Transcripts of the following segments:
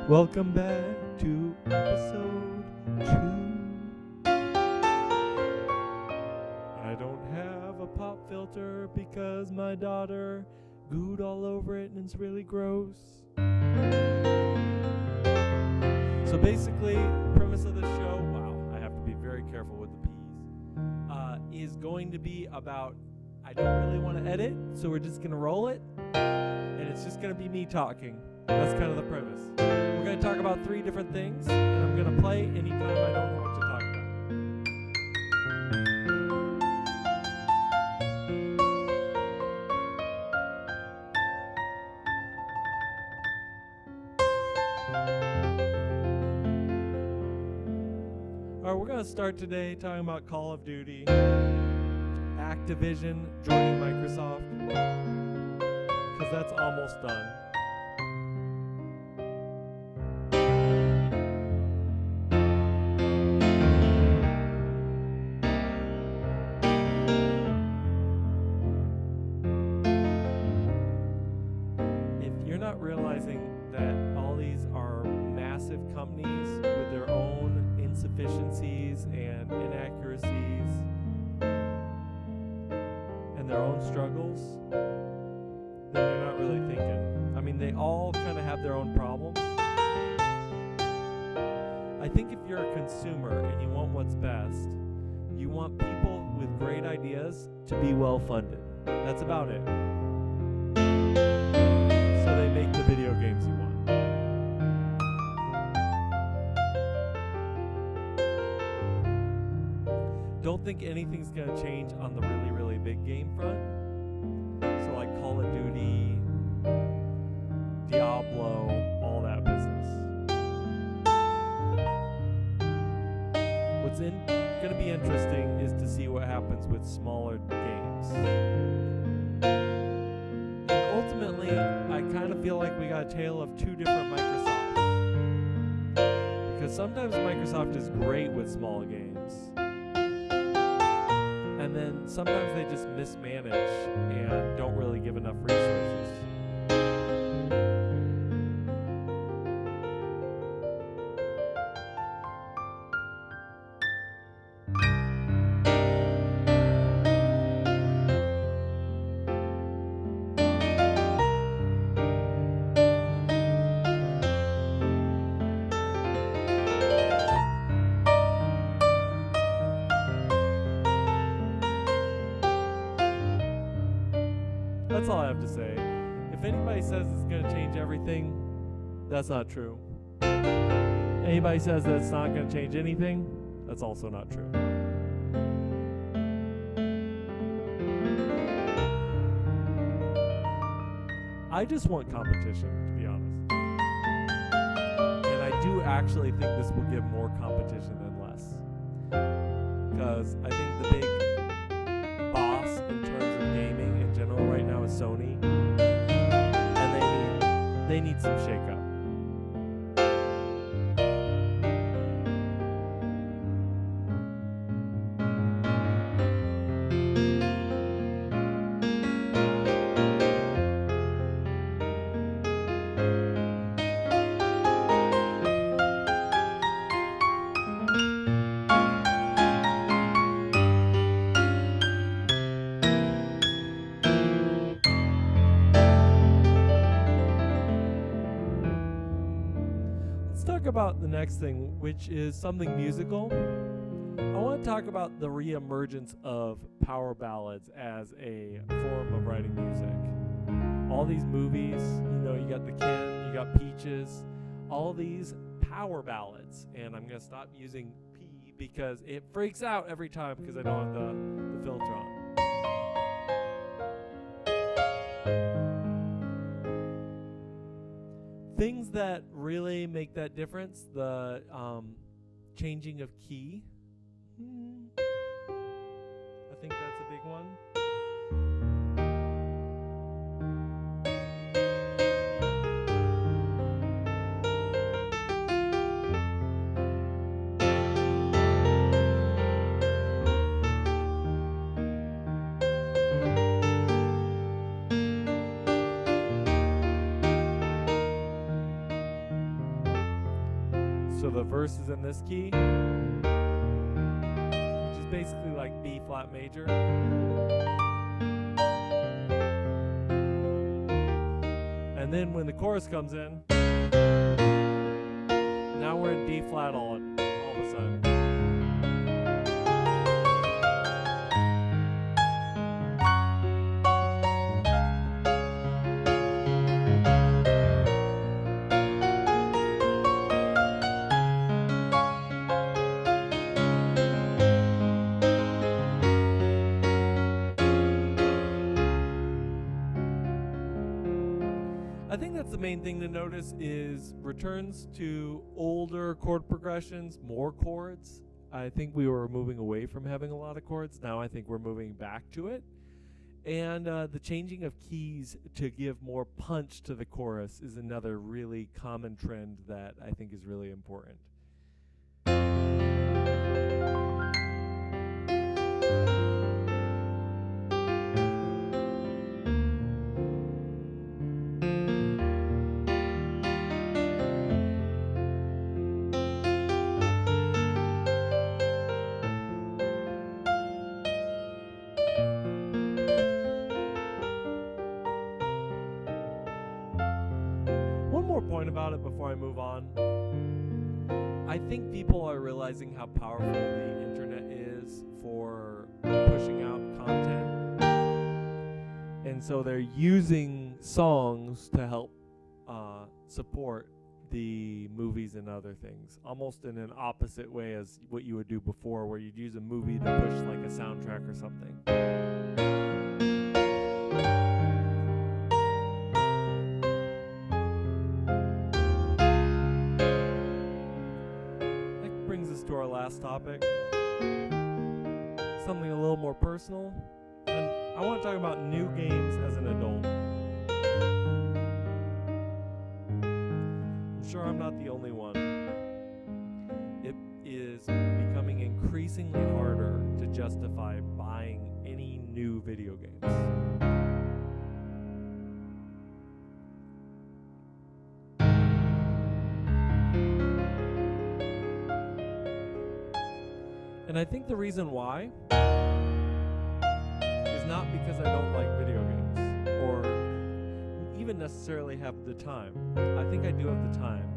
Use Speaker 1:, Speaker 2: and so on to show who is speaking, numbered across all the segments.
Speaker 1: Welcome back to episode 2. I don't have a pop filter because my daughter gooed all over it and it's really gross. So basically, the premise of the show, I have to be very careful with the P's, is going to be about, I don't really want to edit, so we're just going to roll it, and it's just going to be me talking. That's kind of the premise. We're going to talk about 3 different things, and I'm going to play anytime I don't know what to talk about. Alright, we're going to start today talking about Call of Duty, Activision joining Microsoft, because that's almost done. Realizing that all these are massive companies with their own insufficiencies and inaccuracies and their own struggles, then you're not really thinking. I mean, they all kind of have their own problems. I think if you're a consumer and you want what's best, you want people with great ideas to be well funded. That's about it. They make the video games you want. Don't think anything's going to change on the really, really big game front. So like Call of Duty, Diablo, all that business. What's going to be interesting is to see what happens with smaller games. Ultimately, I kind of feel like we got a tale of 2 different Microsofts. Because sometimes Microsoft is great with small games. And then sometimes they just mismanage and don't really give enough resources. That's all I have to say. If anybody says it's going to change everything, that's not true. Anybody says that it's not going to change anything, that's also not true. I just want competition, to be honest. And I do actually think this will give more competition than less. Because I think the big boss in terms of gaming in general right now is Sony, and they need some shakeup. About the next thing, which is something musical. I want to talk about the reemergence of power ballads as a form of writing music. All these movies, you got The Ken, you got Peaches, all these power ballads. And I'm going to stop using P because it freaks out every time because I don't have the filter on. Things that really make that difference, the changing of key. I think that's a big one. So the verse is in this key, which is basically like B flat major. And then when the chorus comes in, now we're in D flat all of a sudden. I think that's the main thing to notice is returns to older chord progressions, more chords. I think we were moving away from having a lot of chords. Now I think we're moving back to it. And the changing of keys to give more punch to the chorus is another really common trend that I think is really important. One more point about it before I move on. I think people are realizing how powerful the internet is for pushing out content. And so they're using songs to help support the movies and other things, almost in an opposite way as what you would do before, where you'd use a movie to push like a soundtrack or something. That brings us to our last topic, something a little more personal, and I want to talk about new games as an adult. I'm sure I'm not the only one. It is becoming increasingly harder to justify buying any new video games. And I think the reason why is not because I don't like video games or even necessarily have the time. I think I do have the time.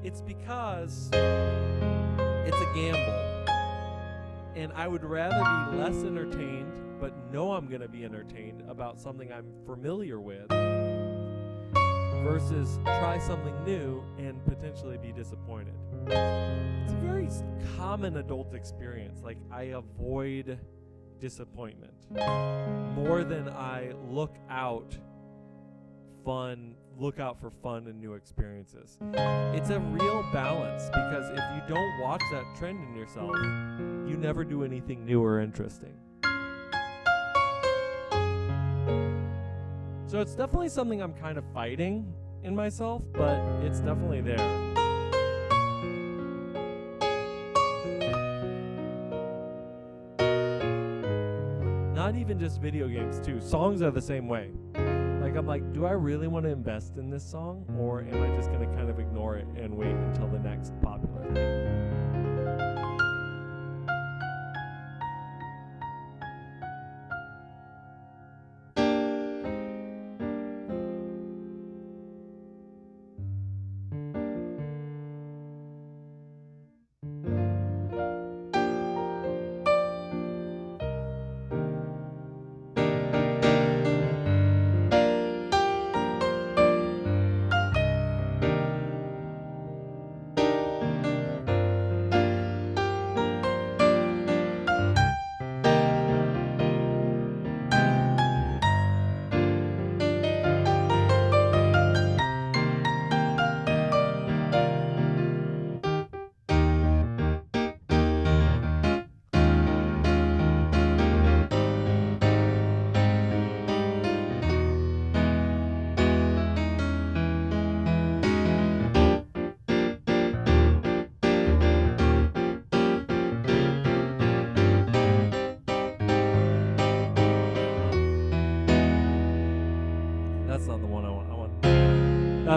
Speaker 1: It's because it's a gamble. And I would rather be less entertained, but know I'm going to be entertained about something I'm familiar with, versus try something new and potentially be disappointed. It's a very common adult experience. Like, I avoid disappointment more than I look out for fun and new experiences. It's a real balance, because if you don't watch that trend in yourself, you never do anything new or interesting. So it's definitely something I'm kind of fighting in myself, but it's definitely there. Not even just video games too. Songs are the same way. Like, I'm like, do I really want to invest in this song, or am I just going to kind of ignore it and wait until the next popular thing?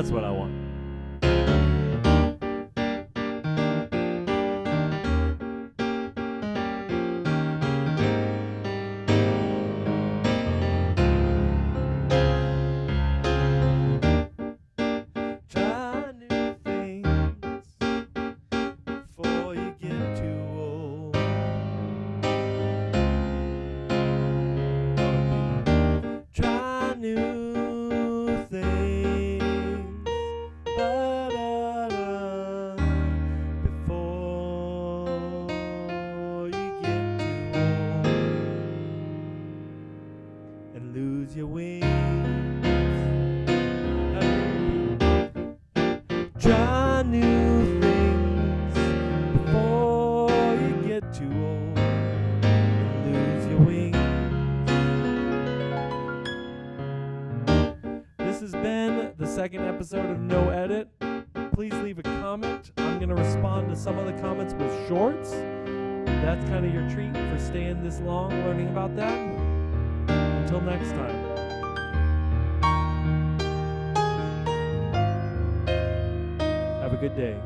Speaker 1: That's what I want. Try new things before you get too old. Try new things ba-da-da, before you get too old and lose your wings. Try new things before you get too old and lose your wings. This has been the second episode of No Edit. Please leave a comment. I'm going to respond to some of the comments with shorts. That's kind of your treat for staying this long learning about that. Until next time. Have a good day.